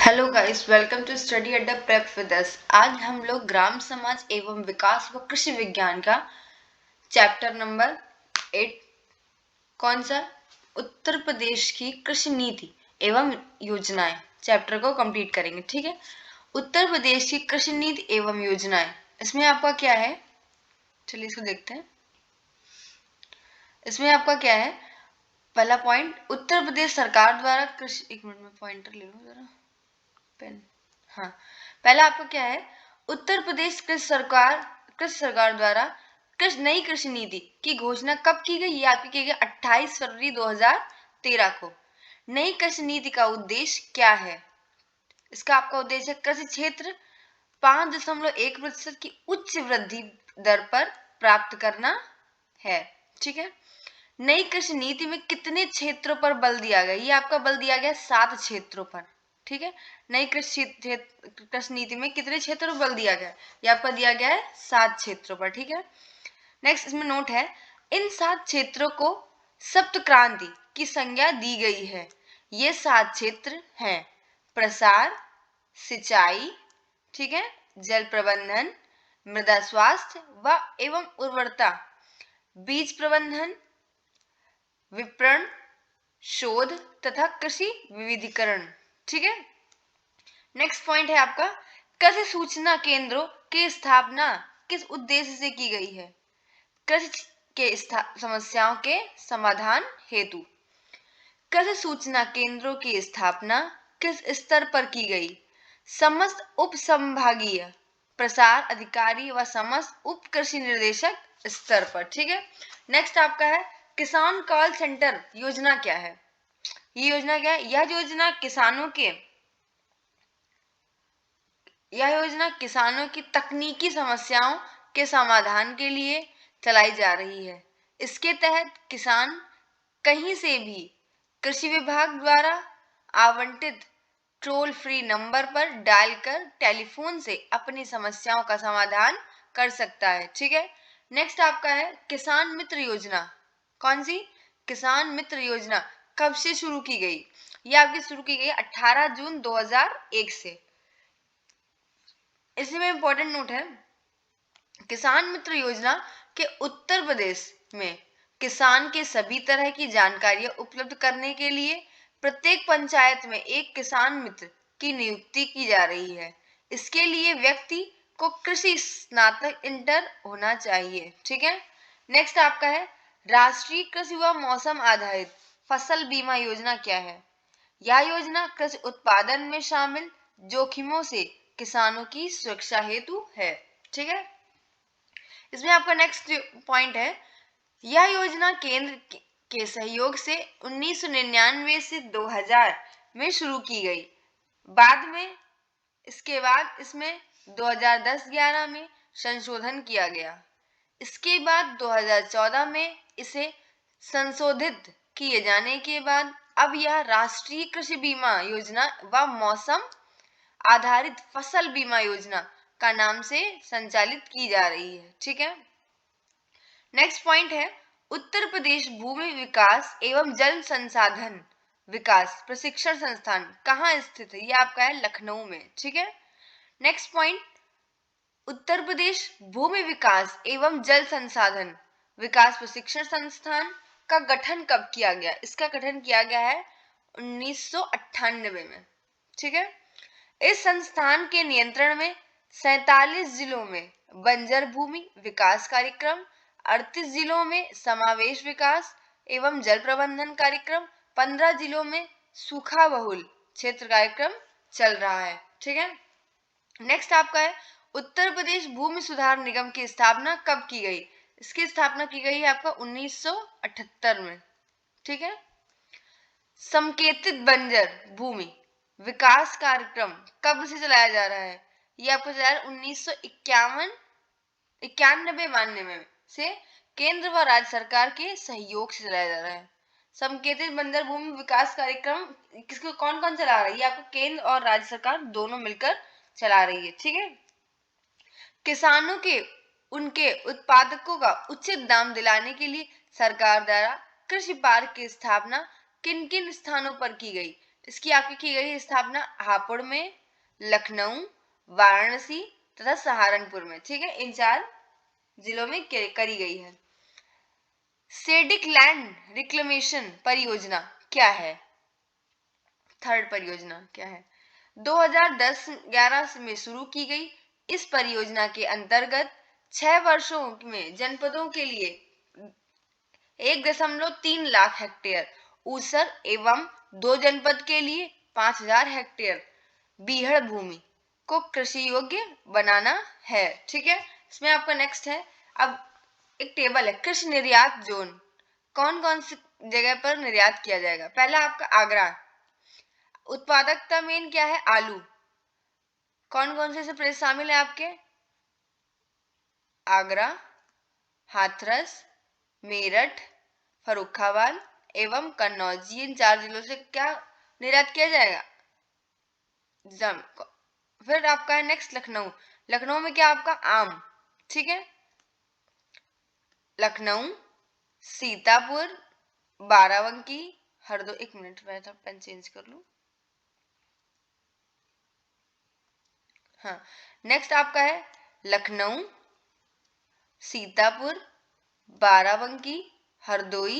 Hello guys, welcome to study Adda prep with us. आज हम लोग ग्राम समाज एवं विकास व कृषि विज्ञान का चैप्टर नंबर 8 कौन सा उत्तर प्रदेश की कृषि नीति एवं योजनाएं चैप्टर को कंप्लीट करेंगे। ठीक है, उत्तर प्रदेश की कृषि नीति एवं योजनाएं, इसमें आपका क्या है, चलिए इसको देखते हैं। इसमें आपका क्या है, पहला पॉइंट, उत्तर प्रदेश सरकार द्वारा कृषि, एक मिनट में पॉइंटर ले लूं जरा, पेन। हाँ, पहला आपका क्या है, उत्तर प्रदेश कृषि सरकार द्वारा नई कृषि नीति की घोषणा कब की गई? ये आपकी की गई 28 फरवरी 2013 को। नई कृषि नीति का उद्देश्य क्या है? इसका आपका उद्देश्य कृषि क्षेत्र 5.1% की उच्च वृद्धि दर पर प्राप्त करना है। ठीक है, नई कृषि नीति में कितने क्षेत्रों पर बल दिया गया? ये आपका बल दिया गया 7 क्षेत्रों पर। ठीक है, नई कृषि नीति में कितने क्षेत्रों पर बल दिया गया? ये आपका दिया गया है 7 क्षेत्रों पर। ठीक है, नेक्स्ट इसमें नोट है, इन 7 क्षेत्रों को सप्त क्रांति की संज्ञा दी गई है। ये 7 क्षेत्र हैं प्रसार, सिंचाई, ठीक है, जल प्रबंधन, मृदा स्वास्थ्य व एवं उर्वरता, बीज प्रबंधन, विपणन, शोध तथा कृषि विविधीकरण। ठीक है, नेक्स्ट पॉइंट है आपका, कृषि सूचना केंद्रों की स्थापना किस उद्देश्य से की गई है? कृषि के समस्याओं के समाधान हेतु। कृषि सूचना केंद्रों की स्थापना किस स्तर पर की गई? समस्त उप संभागीय प्रसार अधिकारी व समस्त उप कृषि निर्देशक स्तर पर। ठीक है, नेक्स्ट आपका है, किसान कॉल सेंटर योजना क्या है? ये योजना क्या है? यह योजना किसानों की तकनीकी समस्याओं के समाधान के लिए चलाई जा रही है। इसके तहत किसान कहीं से भी कृषि विभाग द्वारा आवंटित टोल फ्री नंबर पर डायल कर टेलीफोन से अपनी समस्याओं का समाधान कर सकता है। ठीक है, नेक्स्ट आपका है, किसान मित्र योजना। कौन सी? किसान मित्र योजना कब से शुरू की गई? ये आपकी शुरू की गई 18 जून 2001 से। इसी में इंपॉर्टेंट नोट है, किसान मित्र योजना के उत्तर प्रदेश में किसान के सभी तरह की जानकारियां उपलब्ध करने के लिए प्रत्येक पंचायत में एक किसान मित्र की नियुक्ति की जा रही है। इसके लिए व्यक्ति को कृषि स्नातक इंटर होना चाहिए। ठीक है, नेक्स्ट आपका है, राष्ट्रीय कृषि व मौसम आधारित फसल बीमा योजना क्या है? यह योजना कृषि उत्पादन में शामिल जोखिमों से किसानों की सुरक्षा हेतु है। ठीक है, इसमें आपका नेक्स्ट पॉइंट है, यह योजना केंद्र के सहयोग से 1999 से 2000 में शुरू की गई। बाद में इसके बाद इसमें 2010-11 में संशोधन किया गया। इसके बाद 2014 में इसे संशोधित किए जाने के बाद अब यह राष्ट्रीय कृषि बीमा योजना व मौसम आधारित फसल बीमा योजना का नाम से संचालित की जा रही है। ठीक है, नेक्स्ट पॉइंट है, उत्तर प्रदेश भूमि विकास एवं जल संसाधन विकास प्रशिक्षण संस्थान कहाँ स्थित है? ये आपका है लखनऊ में। ठीक है, नेक्स्ट पॉइंट, उत्तर प्रदेश भूमि विकास एवं जल संसाधन विकास प्रशिक्षण संस्थान का गठन कब किया गया? इसका गठन किया गया है 1998 में। ठीक है, इस संस्थान के नियंत्रण में 47 जिलों में बंजर भूमि विकास कार्यक्रम, 38 जिलों में समावेश विकास एवं जल प्रबंधन कार्यक्रम, 15 जिलों में सूखा बहुल क्षेत्र कार्यक्रम चल रहा है। ठीक है, नेक्स्ट आपका है, उत्तर प्रदेश भूमि सुधार निगम की स्थापना कब की गई? इसकी स्थापना की गई है आपका 1978 में। ठीक है, संकेतित बंजर भूमि विकास कार्यक्रम कब से चलाया जा रहा है? ये आपको चलाया 1991 से केंद्र व राज्य सरकार के सहयोग से चलाया जा रहा है। संकेतित बंजर भूमि विकास कार्यक्रम किसको कौन कौन चला रहा है? ये आपको केंद्र और राज्य सरकार दोनों मिलकर चला रही है। ठीक है, किसानों के उनके उत्पादकों का उचित दाम दिलाने के लिए सरकार द्वारा कृषि पार्क की स्थापना किन किन स्थानों पर की गई? इसकी आपकी की गई स्थापना हापुड़ में, लखनऊ, वाराणसी तथा सहारनपुर में, ठीक है, इन 4 जिलों में करी गई है। सेडिक लैंड रिक्लेमेशन परियोजना क्या है? थर्ड परियोजना क्या है? 2010-11 में शुरू की गई इस परियोजना के अंतर्गत 6 वर्षों में जनपदों के लिए 1.3 लाख हेक्टेयर ऊसर एवं 2 जनपद के लिए 5000 हेक्टेयर बीहड़ भूमि को कृषि योग्य बनाना है, ठीक है। इसमें आपका नेक्स्ट है, अब एक टेबल है, कृषि निर्यात जोन कौन कौन सी जगह पर निर्यात किया जाएगा। पहला आपका आगरा, उत्पादकता मेन क्या है, आलू। कौन कौन से प्रदेश शामिल है आपके, आगरा, हाथरस, मेरठ, फर्रुखाबाद एवं कन्नौज, इन 4 जिलों से क्या निर्यात किया जाएगा, फिर आपका है नेक्स्ट लखनऊ, लखनऊ में क्या आपका आम, ठीक है, लखनऊ, सीतापुर, बाराबंकी, हरदोई, 1 मिनट मैं थोड़ा पेन चेंज कर लूं, हाँ, नेक्स्ट आपका है लखनऊ, सीतापुर, बाराबंकी, हरदोई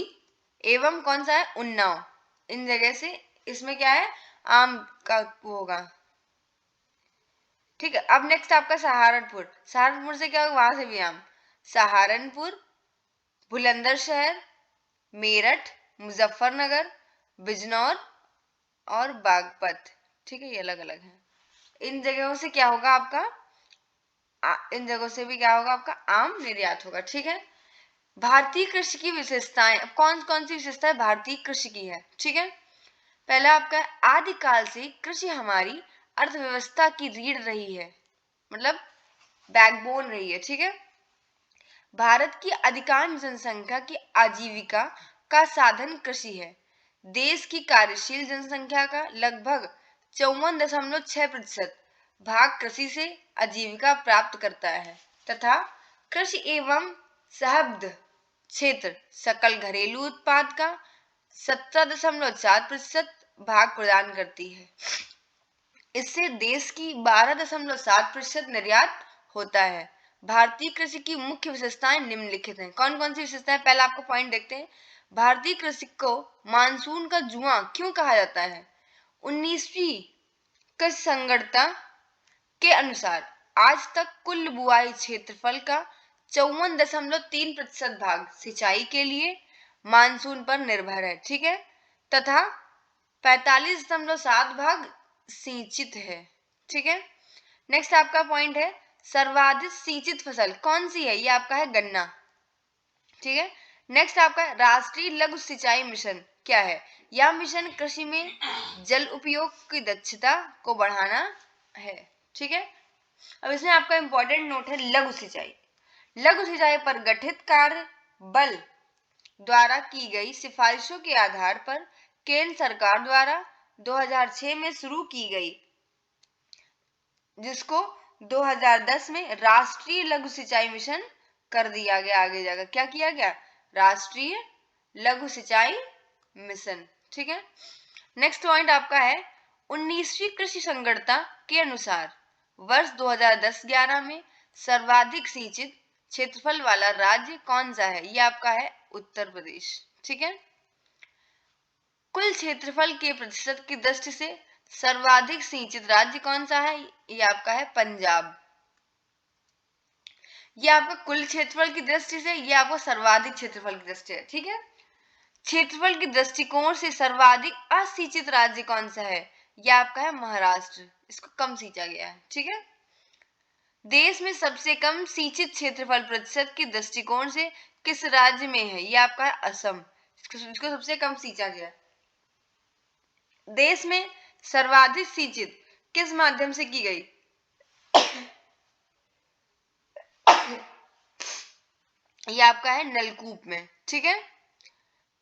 एवं कौन सा है, उन्नाव, इन जगह से इसमें क्या है, आम का होगा, ठीक है। अब नेक्स्ट आपका सहारनपुर, सहारनपुर से क्या होगा, वहां से भी आम, सहारनपुर, बुलंदशहर, मेरठ, मुजफ्फरनगर, बिजनौर और बागपत, ठीक है, ये अलग अलग है। इन जगहों से क्या होगा आपका, इन जगहों से भी क्या होगा आपका आम निर्यात होगा, ठीक है। भारतीय कृषि की विशेषताएं, कौन कौन सी विशेषताएं भारतीय कृषि की है, ठीक है। पहला आपका आदिकाल से कृषि हमारी अर्थव्यवस्था की रीढ़ रही है, मतलब बैकबोन रही है, ठीक है। भारत की अधिकांश जनसंख्या की आजीविका का साधन कृषि है। देश की कार्यशील जनसंख्या का लगभग 54.6% भाग कृषि से आजीविका प्राप्त करता है तथा कृषि एवं सहब्ध क्षेत्र सकल घरेलू उत्पाद का 17.4% भाग प्रदान करती है। इससे देश की 12.7% निर्यात होता है। भारतीय कृषि की मुख्य विशेषताएं निम्नलिखित हैं। कौन कौन सी विशेषताएं, पहला आपको पॉइंट देखते हैं। भारतीय कृषि को मानसून का जुआ क्यों कहा जाता है? 19वीं कृषि संगणना के अनुसार आज तक कुल बुआई क्षेत्रफल का 54.3% भाग सिंचाई के लिए मानसून पर निर्भर है, ठीक है, तथा 45.7 भाग सिंचित है, ठीक है। नेक्स्ट आपका पॉइंट है, सर्वाधिक सिंचित फसल कौन सी है? ये आपका है गन्ना, ठीक है। नेक्स्ट आपका राष्ट्रीय लघु सिंचाई मिशन क्या है? यह मिशन कृषि में जल उपयोग की दक्षता को बढ़ाना है, ठीक है। अब इसमें आपका इंपॉर्टेंट नोट है लघु सिंचाई। लघु सिंचाई पर गठित कार्य बल द्वारा की गई सिफारिशों के आधार पर केंद्र सरकार द्वारा 2006 में शुरू की गई, जिसको 2010 में राष्ट्रीय लघु सिंचाई मिशन कर दिया गया। आगे जाकर क्या किया गया? राष्ट्रीय लघु सिंचाई मिशन, ठीक है। नेक्स्ट पॉइंट आपका है 19वीं कृषि संगणना के अनुसार वर्ष 2010-11 में सर्वाधिक सिंचित क्षेत्रफल वाला राज्य कौन सा है? यह आपका है उत्तर प्रदेश, ठीक है। कुल क्षेत्रफल के प्रतिशत की दृष्टि से सर्वाधिक सिंचित राज्य कौन सा है? ये आपका है पंजाब। ये आपका कुल क्षेत्रफल की दृष्टि से, ये आपको सर्वाधिक क्षेत्रफल की दृष्टि है, ठीक है। क्षेत्रफल के दृष्टिकोण से सर्वाधिक असिंचित राज्य कौन सा है? यह आपका है महाराष्ट्र, इसको कम सींचा गया है, ठीक है। देश में सबसे कम सिंचित क्षेत्रफल प्रतिशत के दृष्टिकोण से किस राज्य में है? यह आपका है असम, इसको सबसे कम सींचा गया। देश में सर्वाधिक सिंचित किस माध्यम से की गई? यह आपका है नलकूप में, ठीक है।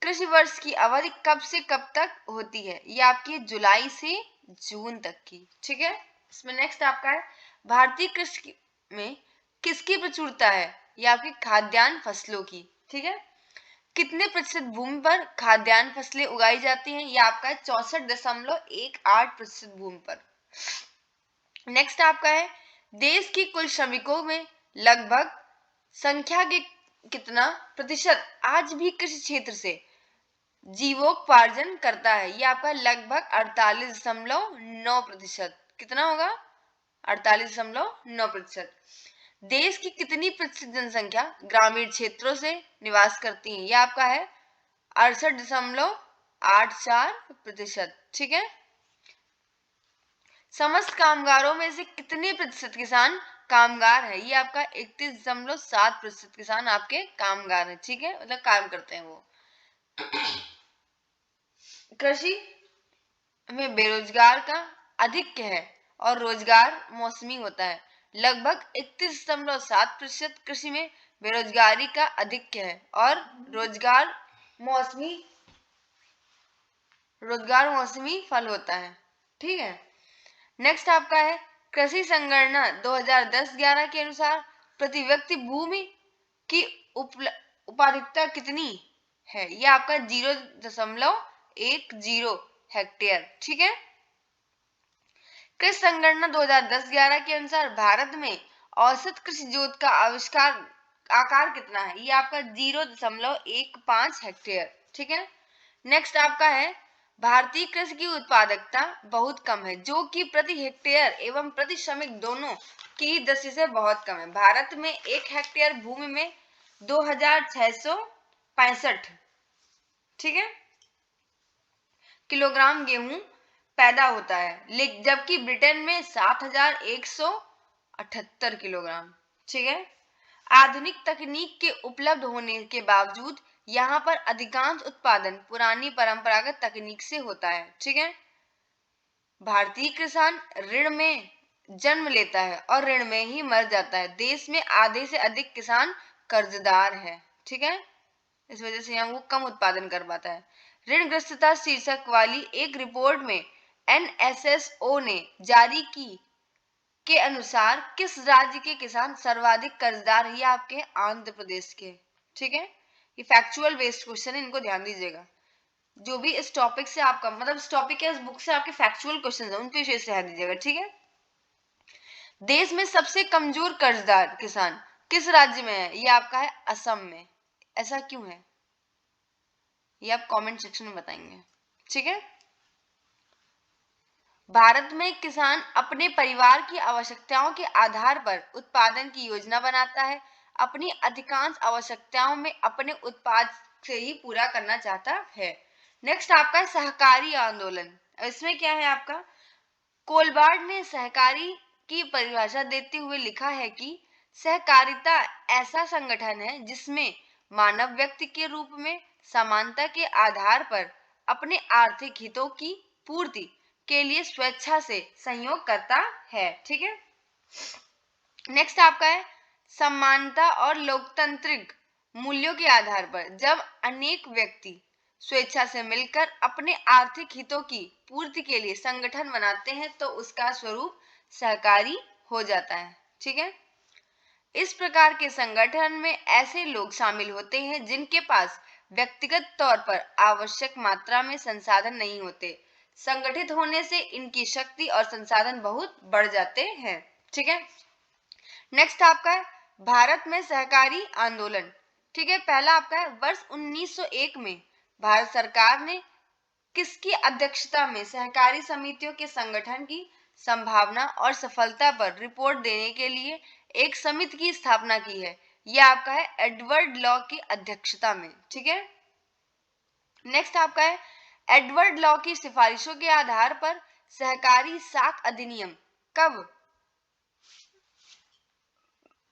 कृषि वर्ष की अवधि कब से कब तक होती है? ये आपकी जुलाई से जून तक की, ठीक है। इसमें नेक्स्ट आपका है भारतीय कृषि में किसकी प्रचुरता है? ये आपकी खाद्यान्न फसलों की, ठीक है। कितने प्रतिशत भूमि पर खाद्यान्न फसलें उगाई जाती हैं? ये आपका है 64.18% भूमि पर। नेक्स्ट आपका है देश की कुल श्रमिकों में लगभग संख्या के कितना प्रतिशत आज भी कृषि क्षेत्र से जीवोपार्जन करता है? ये आपका लगभग 48.9%। कितना होगा? 48.9%। देश की कितनी प्रतिशत जनसंख्या ग्रामीण क्षेत्रों से निवास करती है? ये आपका है 68.84%। ठीक है। समस्त कामगारों में से कितने प्रतिशत किसान कामगार है? ये आपका 31.7% किसान आपके कामगार है। ठीक है, मतलब काम करते हैं वो। कृषि में बेरोजगार का अधिक है और रोजगार मौसमी होता है। लगभग 31.7% कृषि में बेरोजगारी का अधिक है और रोजगार मौसमी फल होता है। ठीक है। नेक्स्ट आपका है कृषि संगणना 2010-11 के अनुसार प्रति व्यक्ति भूमि की उपलब्धता कितनी है? यह आपका 0.10 हेक्टेयर। ठीक है। कृषि संगणना 2010-11 के अनुसार भारत में औसत कृषि जोत का आकार कितना है? ये आपका 0.15 हेक्टेयर। ठीक है। नेक्स्ट आपका है भारतीय कृषि की उत्पादकता बहुत कम है, जो कि प्रति हेक्टेयर एवं प्रति श्रमिक दोनों की दृष्टि से बहुत कम है। भारत में 1 हेक्टेयर भूमि में 2665 ठीक है किलोग्राम गेहूं पैदा होता है, जबकि ब्रिटेन में 7178 किलोग्राम। ठीक है। आधुनिक तकनीक के उपलब्ध होने के बावजूद यहाँ पर अधिकांश उत्पादन पुरानी परंपरागत तकनीक से होता है। ठीक है। भारतीय किसान ऋण में जन्म लेता है और ऋण में ही मर जाता है। देश में आधे से अधिक किसान कर्जदार है। ठीक है। इस वजह से यहाँ वो कम उत्पादन कर पाता है। ऋणग्रस्तता शीर्षक वाली एक रिपोर्ट में NSSO ने जारी की के अनुसार किस राज्य के किसान सर्वाधिक कर्जदार है? ये आपके आंध्र प्रदेश के। ठीक है। ये फैक्चुअल बेस्ड क्वेश्चन है, इनको ध्यान दीजिएगा। जो भी इस टॉपिक से आपका मतलब इस टॉपिक के इस बुक से आपके फैक्चुअल क्वेश्चन है उनके विषय से ध्यान दीजिएगा। ठीक है। देश में सबसे कमजोर कर्जदार किसान किस राज्य में है? ये आपका है असम में। ऐसा क्यों है ये आप कमेंट सेक्शन में बताएंगे। ठीक है। भारत में किसान अपने परिवार की आवश्यकताओं के आधार पर उत्पादन की योजना बनाता है। अपनी अधिकांश आवश्यकताओं में अपने उत्पाद से ही पूरा करना चाहता है। नेक्स्ट आपका सहकारी आंदोलन। इसमें क्या है आपका कोलबार्ड ने सहकारी की परिभाषा देते हुए लिखा है कि सहकारिता ऐसा संगठन है जिसमें मानव व्यक्ति के रूप में समानता के आधार पर अपने आर्थिक हितों की पूर्ति के लिए स्वेच्छा से सहयोग करता है। ठीक है। नेक्स्ट आपका है समानता और लोकतांत्रिक मूल्यों के आधार पर जब अनेक व्यक्ति स्वेच्छा से मिलकर अपने आर्थिक हितों की पूर्ति के लिए संगठन बनाते हैं तो उसका स्वरूप सहकारी हो जाता है। ठीक है। इस प्रकार के संगठन में ऐसे लोग शामिल होते हैं जिनके पास व्यक्तिगत तौर पर आवश्यक मात्रा में संसाधन नहीं होते। संगठित होने से इनकी शक्ति और संसाधन बहुत बढ़ जाते हैं। ठीक है। नेक्स्ट आपका है भारत में सहकारी आंदोलन। ठीक है। पहला आपका है वर्ष 1901 में भारत सरकार ने किसकी अध्यक्षता में सहकारी समितियों के संगठन की संभावना और सफलता पर रिपोर्ट देने के लिए एक समिति की स्थापना की है? यह आपका है एडवर्ड लॉ की अध्यक्षता में। ठीक है। नेक्स्ट आपका है एडवर्ड लॉ की सिफारिशों के आधार पर सहकारी साख अधिनियम कब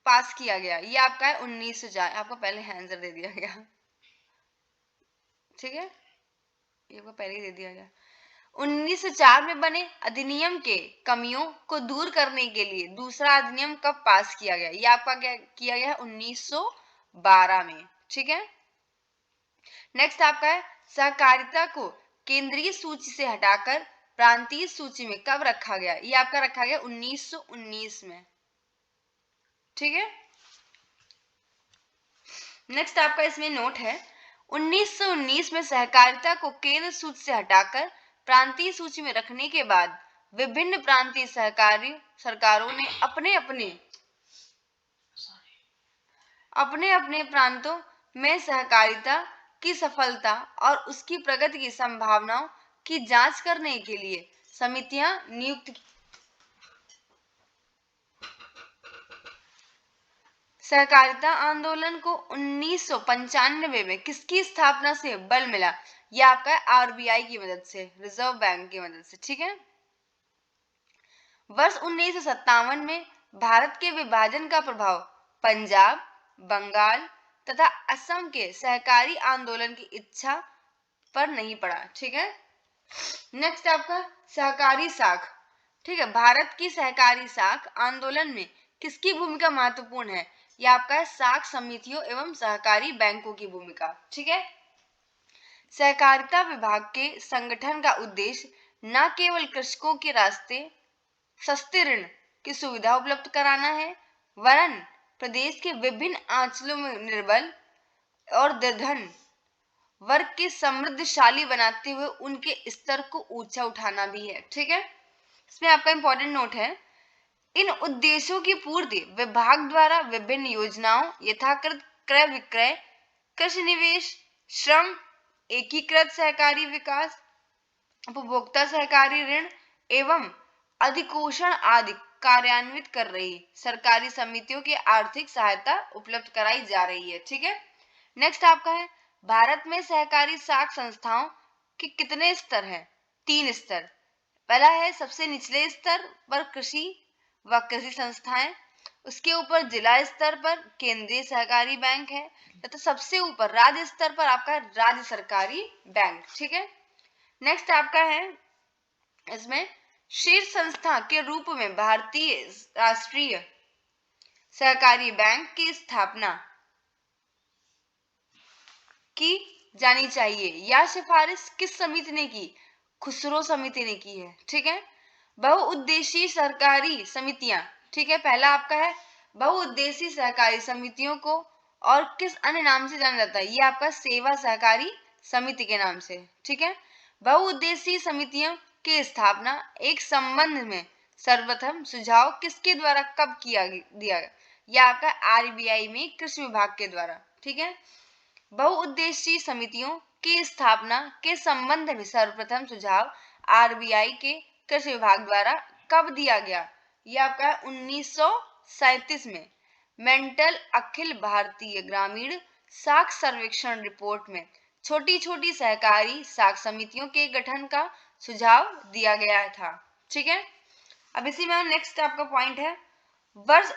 पास किया गया? ये आपका है 1904। आपको पहले आंसर दे दिया गया। ठीक है। ये आपको पहले ही दे दिया गया। 1904 में बने अधिनियम के कमियों को दूर करने के लिए दूसरा अधिनियम कब पास किया गया? ये आपका क्या किया गया है 1912 में। ठीक है। नेक्स्ट आपका है सहकारिता को केंद्रीय सूची से हटाकर प्रांतीय सूची में कब रखा गया? ये आपका रखा गया 1919 में। ठीक है। नेक्स्ट आपका इसमें नोट है 1919 में सहकारिता को केंद्र सूची से हटाकर प्रांतीय सूची में रखने के बाद विभिन्न प्रांतीय सहकारी सरकारों ने अपने अपने प्रांतों में सहकारिता की सफलता और उसकी प्रगति की संभावनाओं की जांच करने के लिए समितियां नियुक्त की। सहकारिता आंदोलन को 1995 में किसकी स्थापना से बल मिला? यह आपका आरबीआई की मदद से, रिजर्व बैंक की मदद से। ठीक है। वर्ष 1957 में भारत के विभाजन का प्रभाव पंजाब, बंगाल तथा असम के सहकारी आंदोलन की इच्छा पर नहीं पड़ा। ठीक है। नेक्स्ट आपका सहकारी साख। ठीक है। भारत की सहकारी साख आंदोलन में किसकी भूमिका महत्वपूर्ण है? यह आपका साख समितियों एवं सहकारी बैंकों की भूमिका। ठीक है। सहकारिता विभाग के संगठन का उद्देश्य न केवल कृषकों के रास्ते सस्ते ऋण की सुविधा उपलब्ध कराना है, वरन प्रदेश के विभिन्न अंचलों में निर्बल और निर्धन वर्ग के समृद्धशाली बनाते हुए उनके स्तर को ऊंचा उठाना भी है। ठीक है। इसमें आपका इंपॉर्टेंट नोट है, इन उद्देश्यों की पूर्ति विभाग द्वारा विभिन्न योजनाओं यथाकृत क्रय विक्रय, कृषि निवेश, श्रम, एकीकृत सहकारी विकास, उपभोक्ता सहकारी ऋण एवं अधिकोषण आदि कार्यान्वित कर रही सरकारी समितियों की आर्थिक सहायता उपलब्ध कराई जा रही है। ठीक है। नेक्स्ट आपका है, भारत में सहकारी साख संस्थाओं के कितने स्तर हैं? 3 स्तर। पहला है सबसे निचले स्तर पर कृषि व कृषि संस्थाएं, उसके ऊपर जिला स्तर पर केंद्रीय सहकारी बैंक है तथा सबसे ऊपर राज्य स्तर पर आपका राज्य सरकारी बैंक। ठीक है। नेक्स्ट आपका है, इसमें शीर्ष संस्था के रूप में भारतीय राष्ट्रीय सहकारी बैंक की स्थापना की जानी चाहिए। यह सिफारिश किस समिति ने की? खुसरो समिति ने की है। ठीक है। बहुउद्देशीय सरकारी समितियां। ठीक है। पहला आपका है बहुउद्देशीय सहकारी समितियों को और किस अन्य नाम से जाना जाता है? ये आपका सेवा सहकारी समिति के नाम से। ठीक है। बहुउद्देशीय समितियों की स्थापना एक संबंध में सर्वप्रथम सुझाव किसके द्वारा कब किया दिया गया? यह आपका आरबीआई में कृषि विभाग के द्वारा। ठीक है। बहुउद्देशीय समितियों की स्थापना के संबंध में सर्वप्रथम सुझाव आरबीआई के कृषि विभाग द्वारा कब दिया गया? यह आपका 1937 में मेंटल अखिल भारतीय ग्रामीण साख सर्वेक्षण रिपोर्ट में छोटी छोटी सहकारी साख समितियों के गठन का सुझाव दिया गया था। ठीक है। अब इसी में नेक्स्ट आपका पॉइंट है, वर्ष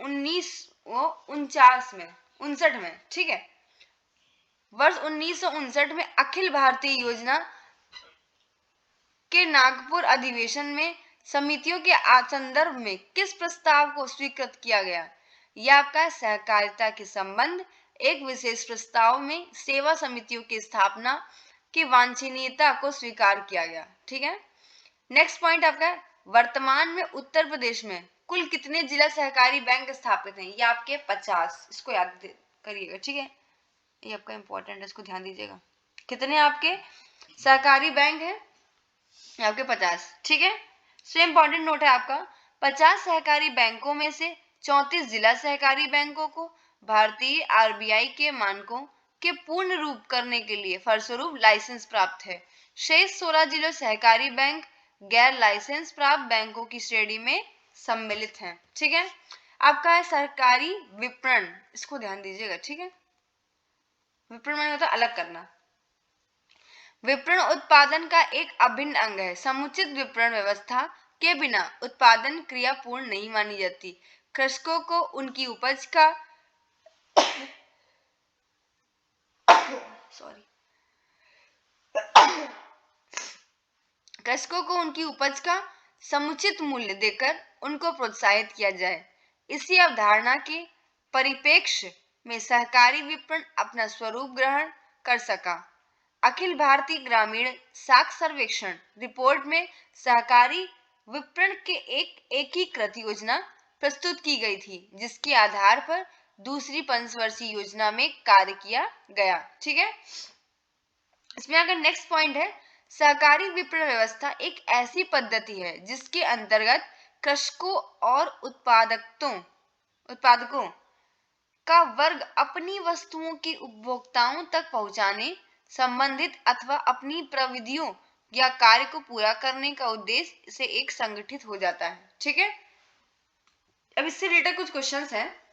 1959 में। ठीक है। वर्ष 1959 में अखिल भारतीय योजना के नागपुर अधिवेशन में समितियों के संदर्भ में किस प्रस्ताव को स्वीकृत किया गया? यह आपका सहकारिता के संबंध एक विशेष प्रस्ताव में सेवा समितियों की स्थापना की वांछनीयता को स्वीकार किया गया। ठीक है। नेक्स्ट पॉइंट आपका, वर्तमान में उत्तर प्रदेश में कुल कितने जिला सहकारी बैंक स्थापित हैं? ये आपके 50। इसको याद करिएगा। ठीक है। ये आपका इंपॉर्टेंट है, इसको ध्यान दीजिएगा। कितने आपके सहकारी बैंक हैं? आपके 50। ठीक है। सो इंपॉर्टेंट नोट है आपका, 50 सहकारी बैंकों में से 34 जिला सहकारी बैंकों को भारतीय आरबीआई के मानकों के पूर्ण रूप करने के लिए फलस्वरूप लाइसेंस प्राप्त है। शेष 16 जिलों सहकारी बैंक गैर लाइसेंस प्राप्त बैंकों की श्रेणी में सम्मिलित हैं। ठीक है। आपका है सरकारी विपणन, इसको ध्यान दीजिएगा। ठीक है। विपणन मतलब होता अलग करना। विपणन उत्पादन का एक अभिन्न अंग है। समुचित विपणन व्यवस्था के बिना उत्पादन क्रिया पूर्ण नहीं मानी जाती। कृषकों को उनकी उपज का समुचित मूल्य देकर उनको प्रोत्साहित किया जाए। इसी अवधारणा के परिप्रेक्ष्य में सहकारी विपणन अपना स्वरूप ग्रहण कर सका। अखिल भारतीय ग्रामीण साख सर्वेक्षण रिपोर्ट में सहकारी विपणन के एक एकीकृत योजना प्रस्तुत की गई थी, जिसके आधार पर दूसरी पंचवर्षीय योजना में कार्य किया गया। ठीक है, इसमें अगर नेक्स्ट पॉइंट है, सहकारी विपणन व्यवस्था एक ऐसी पद्धति है जिसके अंतर्गत कृषकों और उत्पादकों का वर्ग अपनी वस्तुओं की उपभोक्ताओं तक पहुंचाने संबंधित अथवा अपनी प्रविधियों या कार्य को पूरा करने का उद्देश्य से एक संगठित हो जाता है। ठीक है, अब इससे रिलेटेड कुछ क्वेश्चंस हैं।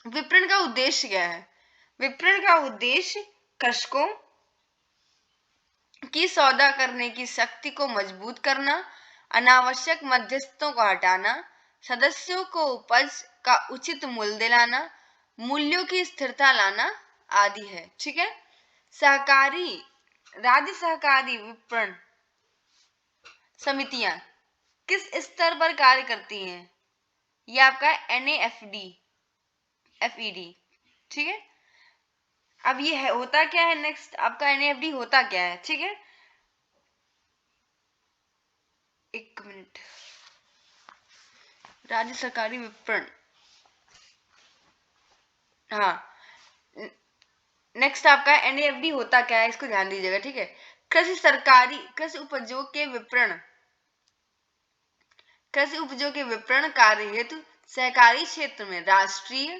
विपणन का उद्देश्य क्या है? विपणन का उद्देश्य कृषकों की सौदा करने की शक्ति को मजबूत करना, अनावश्यक मध्यस्थों को हटाना, सदस्यों को उपज का उचित मूल्य दिलाना, मूल्यों की स्थिरता लाना आदि है। ठीक है, राज्य सहकारी विपणन समितियां किस स्तर पर कार्य करती हैं? ये आपका NAFED। ठीक है, अब ये है होता क्या है, नेक्स्ट आपका NAFED होता क्या है? ठीक है, एक मिनट, राज्य सरकारी विपणन, हाँ, नेक्स्ट आपका NAFED होता क्या है, इसको ध्यान दीजिएगा। ठीक है, कृषि उपजों के विपणन कार्य हेतु सहकारी क्षेत्र में राष्ट्रीय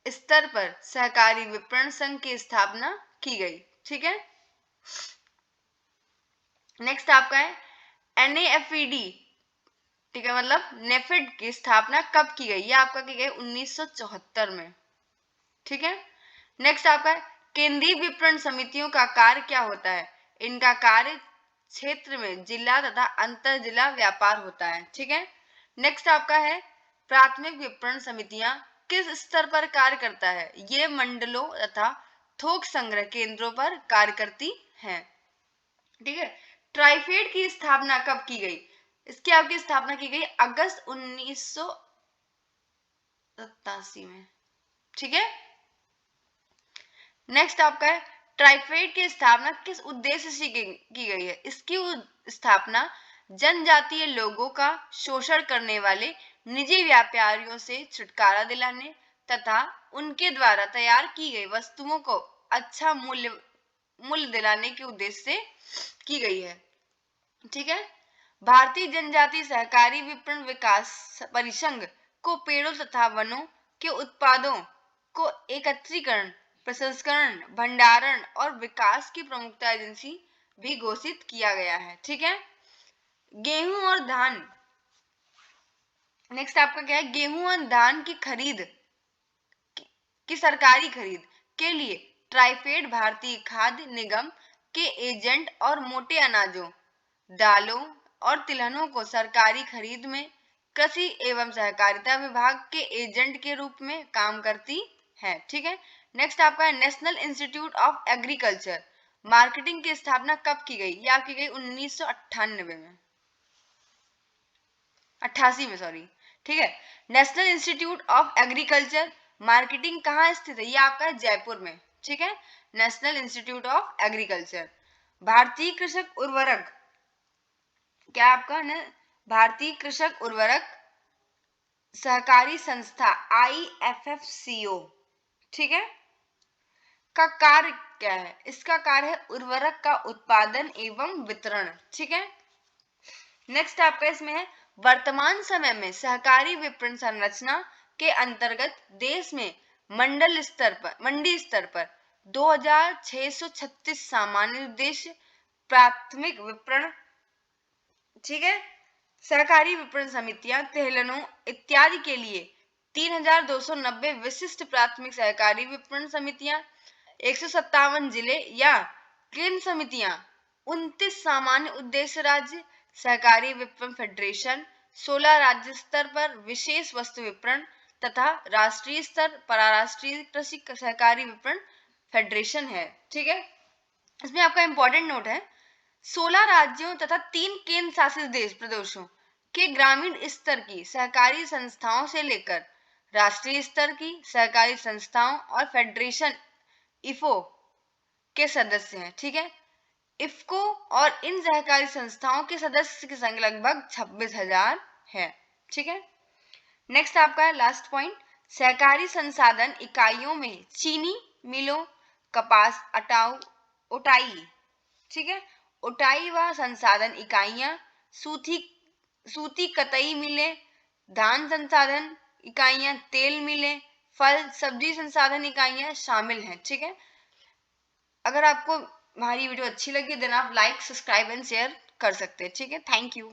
स्तर पर सहकारी विपणन संघ की स्थापना की गई। ठीक है, नेक्स्ट आपका है NAFED। ठीक है, मतलब नेफेड की स्थापना कब की गई? ये आपका की गई 1974 में। ठीक है, नेक्स्ट आपका है केंद्रीय विपणन समितियों का कार्य क्या होता है? इनका कार्य क्षेत्र में जिला तथा अंतर जिला व्यापार होता है। ठीक है, नेक्स्ट आपका है प्राथमिक विपणन समितियां किस स्तर पर कार्य करता है? ये मंडलों तथा थोक संग्रह केंद्रों पर कार्य करती हैं। ठीक है, ट्राइफेड की स्थापना कब की गई? इसकी आपकी स्थापना की गई अगस्त 1987 में। ठीक है, नेक्स्ट आपका है ट्राइफेड की स्थापना किस उद्देश्य से की गई है? इसकी स्थापना जनजातीय लोगों का शोषण करने वाले निजी व्यापारियों से छुटकारा दिलाने तथा उनके द्वारा तैयार की गई वस्तुओं को अच्छा मूल्य दिलाने के उद्देश्य से की गई है। ठीक है, भारतीय जनजातीय सहकारी विपणन विकास परिसंघ को पेड़ों तथा वनों के उत्पादों को एकत्रीकरण, प्रसंस्करण, भंडारण और विकास की प्रमुखता एजेंसी भी घोषित किया गया है। ठीक है, गेहूं और धान, नेक्स्ट आपका क्या है? गेहूं और धान की खरीद की सरकारी खरीद के लिए ट्राइफेड भारतीय खाद्य निगम के एजेंट और मोटे अनाजों, दालों और तिलहनों को सरकारी खरीद में कृषि एवं सहकारिता विभाग के एजेंट के रूप में काम करती है। ठीक है, नेक्स्ट आपका है national institute of agriculture marketing की स्थापना कब की गई? यह की गई 1998 में, 88 में, सॉरी। ठीक है, national institute of agriculture marketing कहाँ स्थित है? ये आपका जयपुर में। ठीक है, नेशनल इंस्टीट्यूट ऑफ एग्रीकल्चर। भारतीय कृषक उर्वरक, क्या आपका ना, भारतीय कृषक उर्वरक सहकारी संस्था IFFCO, ठीक है, का कार्य क्या है? इसका कार्य है उर्वरक का उत्पादन एवं वितरण। ठीक है, नेक्स्ट आपका इसमें है वर्तमान समय में सहकारी विपणन संरचना के अंतर्गत देश में मंडी स्तर पर 2636 सामान्य उद्देश्य प्राथमिक विपणन, ठीक है, सहकारी विपणन समितियां, तेहलनों इत्यादि के लिए 3290 विशिष्ट प्राथमिक सहकारी विपणन समितियां, 157 जिले या केंद्र समितियां, 29 सामान्य उद्देश्य राज्य सहकारी विपणन फेडरेशन, 16 राज्य स्तर पर विशेष वस्तु विपणन तथा राष्ट्रीय स्तर पराराष्ट्रीय कृषि सहकारी विपणन फेडरेशन है। ठीक है, इसमें आपका इंपॉर्टेंट नोट है 16 राज्यों तथा 3 केंद्र शासित प्रदेशों के ग्रामीण स्तर की सहकारी संस्थाओं से लेकर राष्ट्रीय स्तर की सहकारी संस्थाओं और फेडरेशन IFO के सदस्य हैं। ठीक है, IFCO और इन सहकारी संस्थाओं के सदस्य की संख्या लगभग 26,000 है। ठीक है, नेक्स्ट आपका है लास्ट पॉइंट सहकारी संसाधन इकाइयों में चीनी मिलों, कपास उटाई, ठीक है, उटाई व संसाधन इकाइयां, सूती कतई मिलें, धान संसाधन इकाइयां, तेल मिलें, फल सब्जी संसाधन इकाइयां शामिल हैं। ठीक है, अगर आपको हमारी वीडियो अच्छी लगी देन आप लाइक, सब्सक्राइब एंड शेयर कर सकते हैं। ठीक है, थैंक यू।